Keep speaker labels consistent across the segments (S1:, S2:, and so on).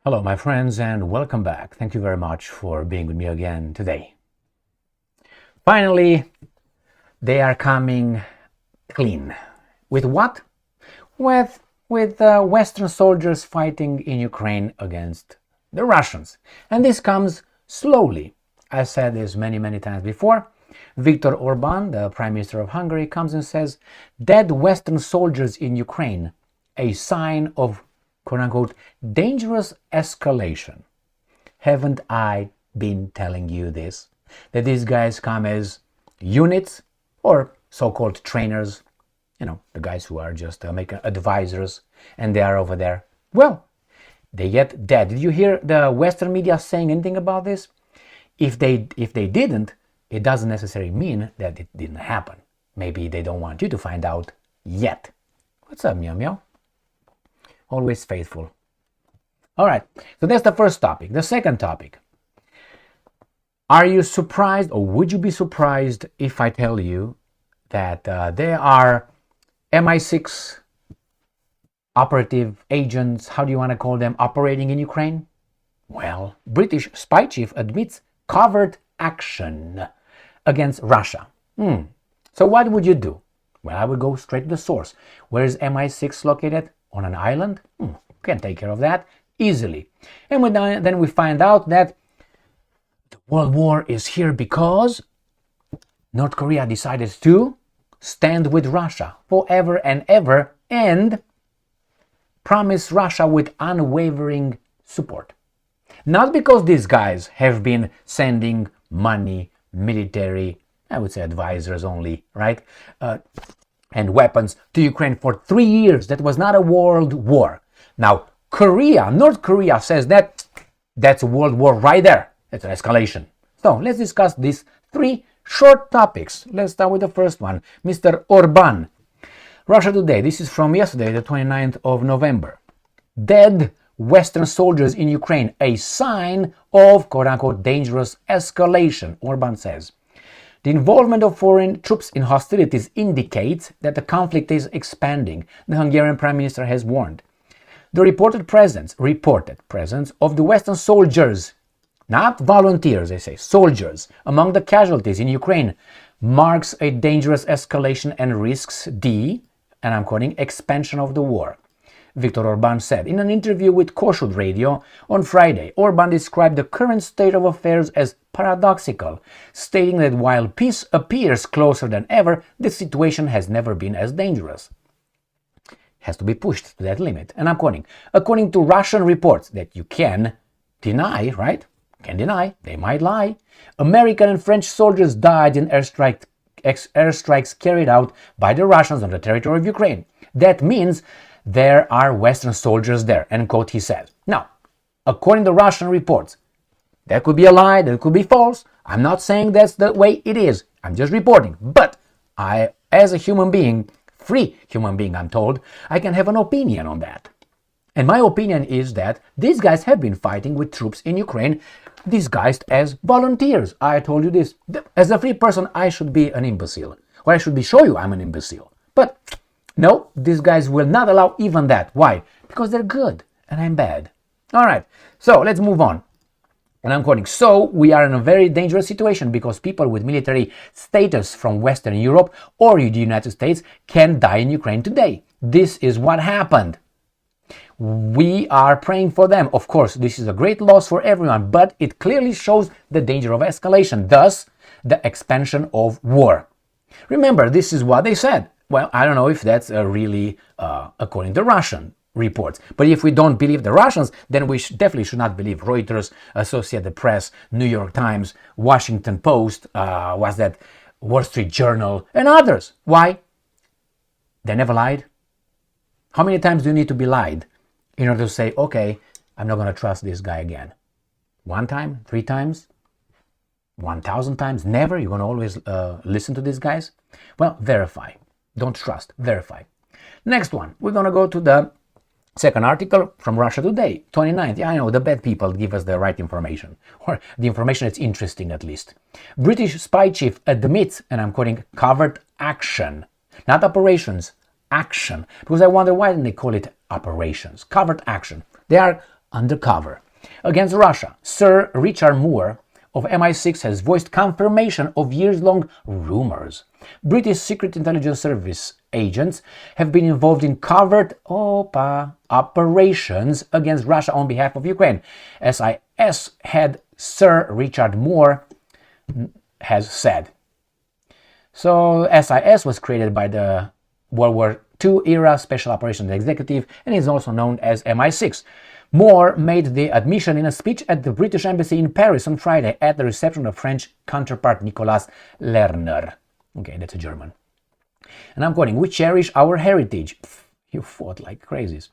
S1: Hello, my friends, and welcome back. Thank you very much for being with me again today. Finally, they are coming clean. With what? With Western soldiers fighting in Ukraine against the Russians. And this comes slowly. I said this many times before. Viktor Orban, the Prime Minister of Hungary, comes and says, dead Western soldiers in Ukraine, a sign of quote-unquote dangerous escalation. Haven't I been telling you this? That these guys come as units or so-called trainers, the guys who are just making advisors, and they are over there. Well, they get dead. Did you hear the Western media saying anything about this? If they didn't, it doesn't necessarily mean that it didn't happen. Maybe they don't want you to find out yet. What's up, Meow Meow? Always faithful. All right, so that's the first topic. The second topic. Are you surprised, or would you be surprised if I tell you that there are MI6 operative agents, how do you want to call them, operating in Ukraine? Well, British spy chief admits covert action against Russia. So what would you do? Well, I would go straight to the source. Where is MI6 located? On an island? Can take care of that easily. And then we find out that the World War is here because North Korea decided to stand with Russia forever and ever and promise Russia with unwavering support. Not because these guys have been sending money, military, I would say advisors only, right? And weapons to Ukraine for 3 years. That was not a world war. Now, North Korea says that that's a world war right there. It's an escalation. So let's discuss these 3 short topics. Let's start with the first one. Mr. Orban. Russia Today. This is from yesterday, the 29th of November. Dead Western soldiers in Ukraine, a sign of quote-unquote dangerous escalation, Orban says. The involvement of foreign troops in hostilities indicates that the conflict is expanding, the Hungarian Prime Minister has warned. The reported presence of the Western soldiers, not volunteers, they say, soldiers, among the casualties in Ukraine marks a dangerous escalation and risks the, and I'm quoting, expansion of the war. Viktor Orban said in an interview with Kossuth Radio on Friday. Orban described the current state of affairs as paradoxical, stating that while peace appears closer than ever, the situation has never been as dangerous. It has to be pushed to that limit. And I'm quoting, according to Russian reports that you can deny, right? Can deny, they might lie. American and French soldiers died in airstrikes carried out by the Russians on the territory of Ukraine. That means there are Western soldiers there, end quote, he said. Now, according to Russian reports, that could be a lie, that could be false. I'm not saying that's the way it is. I'm just reporting. But I, as a human being, free human being, I'm told, I can have an opinion on that. And my opinion is that these guys have been fighting with troops in Ukraine, disguised as volunteers. I told you this. As a free person, I should be an imbecile. Or I should show you I'm an imbecile. But no, these guys will not allow even that. Why? Because they're good and I'm bad. All right, so let's move on. And I'm quoting, so we are in a very dangerous situation because people with military status from Western Europe or the United States can die in Ukraine today. This is what happened. We are praying for them. Of course, this is a great loss for everyone, but it clearly shows the danger of escalation, thus the expansion of war. Remember, this is what they said. Well, I don't know if that's really according to Russian reports. But if we don't believe the Russians, then we definitely should not believe Reuters, Associated Press, New York Times, Washington Post, Wall Street Journal, and others. Why? They never lied. How many times do you need to be lied in order to say, okay, I'm not going to trust this guy again? 1 time? 3 times? 1,000 times? Never? You're going to always listen to these guys? Well, verify. Don't trust. Verify. Next one. We're going to go to the second article from Russia Today, 29th. Yeah, I know, the bad people give us the right information. Or the information that's interesting, at least. British spy chief admits, and I'm quoting, covert action. Not operations, action. Because I wonder why didn't they call it operations? Covert action. They are undercover. Against Russia, Sir Richard Moore of MI6 has voiced confirmation of years-long rumors. British Secret Intelligence Service agents have been involved in covert operations against Russia on behalf of Ukraine. SIS head Sir Richard Moore has said. So SIS was created by the World War II era Special Operations Executive and is also known as MI6. Moore made the admission in a speech at the British Embassy in Paris on Friday at the reception of French counterpart Nicolas Lerner. Okay, that's a German. And I'm quoting, "We cherish our heritage." You fought like crazies.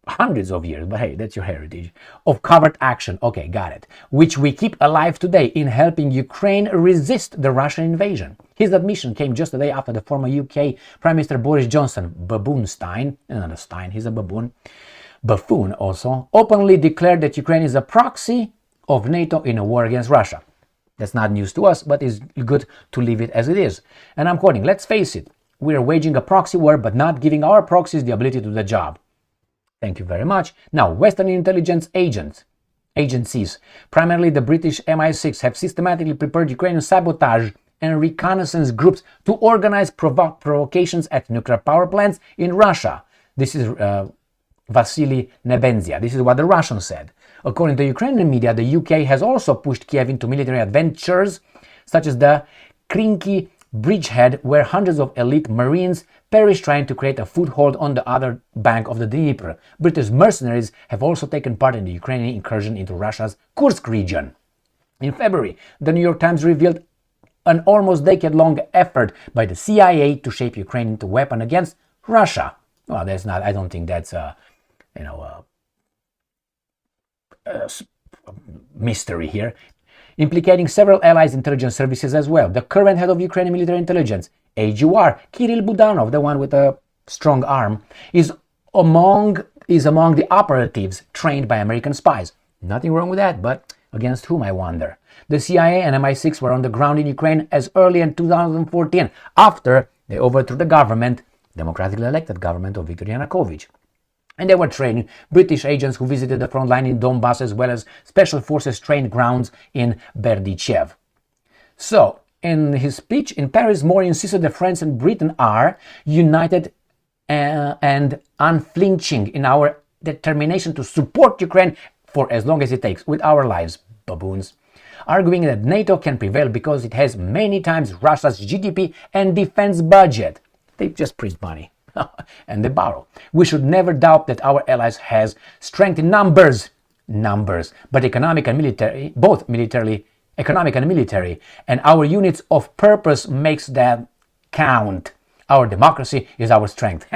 S1: Hundreds of years, but hey, that's your heritage. Of covert action, okay, got it. Which we keep alive today in helping Ukraine resist the Russian invasion. His admission came just a day after the former UK Prime Minister Boris Johnson, Baboonstein, another Stein, he's a baboon, buffoon also, openly declared that Ukraine is a proxy of NATO in a war against Russia. That's not news to us, but it's good to leave it as it is. And I'm quoting, "Let's face it, we are waging a proxy war, but not giving our proxies the ability to do the job." Thank you very much. Now, Western intelligence agencies, primarily the British MI6, have systematically prepared Ukrainian sabotage and reconnaissance groups to organize provocations at nuclear power plants in Russia. This is Vasily Nebenzia. This is what the Russians said. According to Ukrainian media, the UK has also pushed Kiev into military adventures, such as the Krinky bridgehead, where hundreds of elite Marines perished trying to create a foothold on the other bank of the Dnieper. British mercenaries have also taken part in the Ukrainian incursion into Russia's Kursk region. In February, the New York Times revealed an almost decade-long effort by the CIA to shape Ukraine into a weapon against Russia. Well, that's not. I don't think that's a mystery here. Implicating several allies' intelligence services as well. The current head of Ukrainian military intelligence, AGUR, Kirill Budanov, the one with a strong arm, is among the operatives trained by American spies. Nothing wrong with that, but against whom, I wonder? The CIA and MI6 were on the ground in Ukraine as early in 2014, after they overthrew the government, democratically elected government of Viktor Yanukovych. And they were training British agents who visited the front line in Donbass, as well as special forces trained grounds in Berdichev. So, in his speech in Paris, Moore insisted that France and Britain are united and unflinching in our determination to support Ukraine for as long as it takes, with our lives, baboons. Arguing that NATO can prevail because it has many times Russia's GDP and defense budget. They just print money. And they borrow. We should never doubt that our allies has strength in numbers, but economic and military, both economic and military, and our units of purpose makes that count. Our democracy is our strength.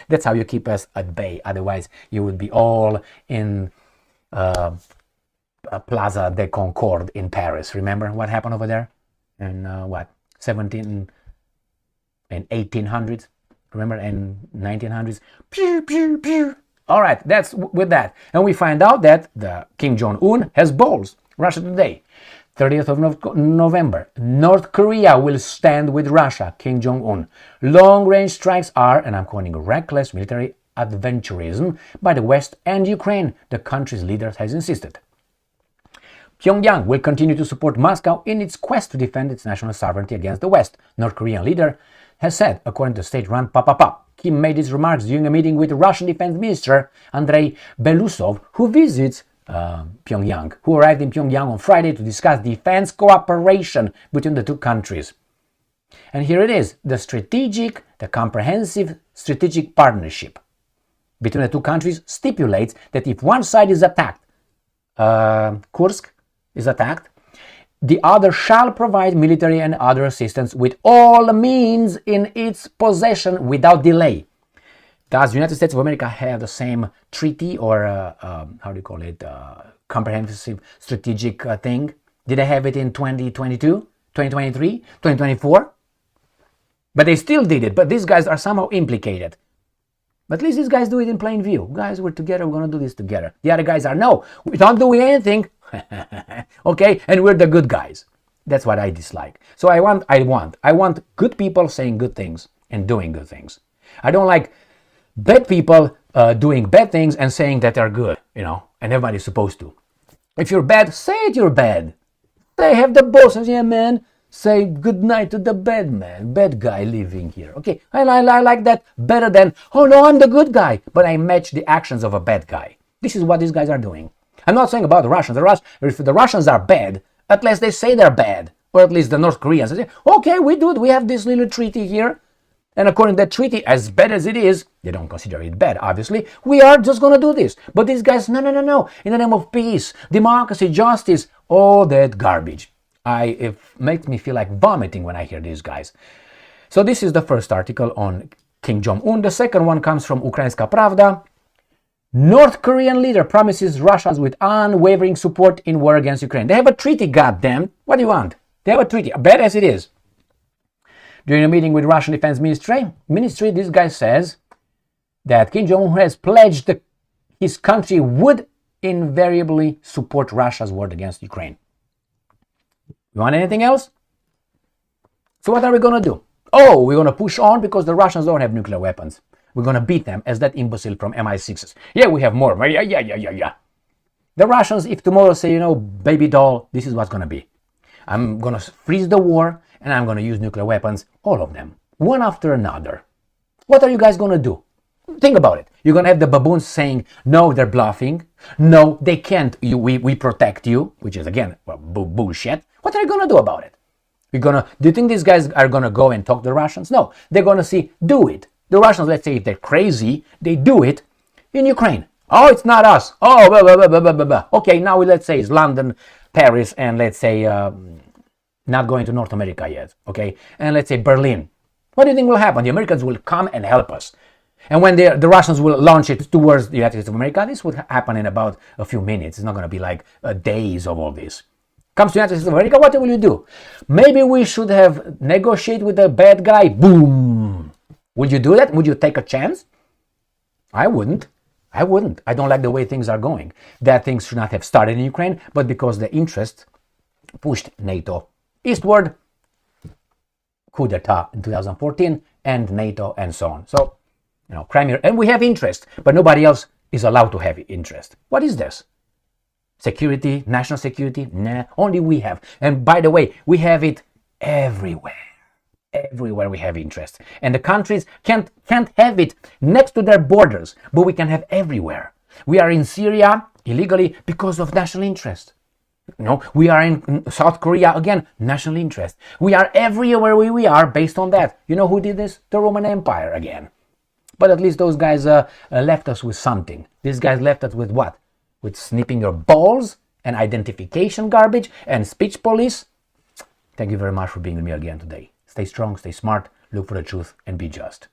S1: That's how you keep us at bay. Otherwise, you would be all in Plaza de Concorde in Paris. Remember what happened over there? In 1800s? Remember, in 1900s? Pew, pew, pew. All right, that's with that. And we find out that the Kim Jong Un has balls. Russia Today, 30th of November. North Korea will stand with Russia, Kim Jong Un. Long-range strikes are, and I'm quoting, reckless military adventurism by the West and Ukraine, the country's leader has insisted. Pyongyang will continue to support Moscow in its quest to defend its national sovereignty against the West, North Korean leader has said, according to state-run Papapa. Kim made his remarks during a meeting with Russian Defense Minister Andrei Belousov, who visits Pyongyang, who arrived in Pyongyang on Friday to discuss defense cooperation between the two countries. And here it is, the comprehensive strategic partnership between the two countries stipulates that if one side is attacked, Kursk is attacked, the other shall provide military and other assistance with all means in its possession without delay. Does the United States of America have the same treaty or, comprehensive strategic thing? Did they have it in 2022, 2023, 2024? But they still did it, but these guys are somehow implicated. But at least these guys do it in plain view. Guys, we're together, we're going to do this together. The other guys are, no, we're not doing anything. Okay, and we're the good guys. That's what I dislike. So I want good people saying good things and doing good things. I don't like bad people doing bad things and saying that they're good, and everybody's supposed to. If you're bad, say it you're bad. They have the boss and say, yeah, man, say good night to the bad man, bad guy living here. Okay, I like that better than, oh no, I'm the good guy, but I match the actions of a bad guy. This is what these guys are doing. I'm not saying about the Russians. If the Russians are bad, at least they say they're bad. Or at least the North Koreans say, okay, we do it. We have this little treaty here. And according to that treaty, as bad as it is, they don't consider it bad, obviously, we are just going to do this. But these guys, no. In the name of peace, democracy, justice, all that garbage. It makes me feel like vomiting when I hear these guys. So this is the first article on King Jong Un. The second one comes from Ukrainska Pravda. North Korean leader promises Russians with unwavering support in war against Ukraine. They have a treaty, goddamn. What do you want? They have a treaty, bad as it is. During a meeting with Russian Defense Ministry, this guy says that Kim Jong-un has pledged his country would invariably support Russia's war against Ukraine. You want anything else? So what are we going to do? Oh, we're going to push on because the Russians don't have nuclear weapons. We're going to beat them as that imbecile from MI6. Yeah, we have more. Yeah. The Russians, if tomorrow say, baby doll, this is what's going to be. I'm going to freeze the war and I'm going to use nuclear weapons, all of them, one after another. What are you guys going to do? Think about it. You're going to have the baboons saying, no, they're bluffing. No, they can't. We protect you, which is, again, bullshit. What are you going to do about it? Do you think these guys are going to go and talk to the Russians? No, they're going to see, do it. The Russians, let's say, if they're crazy, they do it in Ukraine. Oh, it's not us. Oh, blah, blah, blah. Okay, now let's say it's London, Paris, and let's say not going to North America yet, okay? And let's say Berlin. What do you think will happen? The Americans will come and help us. And when the Russians will launch it towards the United States of America, this would happen in about a few minutes. It's not going to be like days of all this. Comes to the United States of America, what will you do? Maybe we should have negotiated with the bad guy. Boom. Would you do that? Would you take a chance? I wouldn't. I don't like the way things are going. That things should not have started in Ukraine, but because the interest pushed NATO eastward, coup d'etat in 2014, and NATO, and so on. So, Crimea, and we have interest, but nobody else is allowed to have interest. What is this? Security, national security? Nah, only we have. And by the way, we have it everywhere. Everywhere we have interest. And the countries can't have it next to their borders, but we can have everywhere. We are in Syria illegally because of national interest. We are in South Korea, again, national interest. We are everywhere we are based on that. You know who did this? The Roman Empire again. But at least those guys left us with something. These guys left us with what? With snipping your balls and identification garbage and speech police. Thank you very much for being with me again today. Stay strong, stay smart, look for the truth, and be just.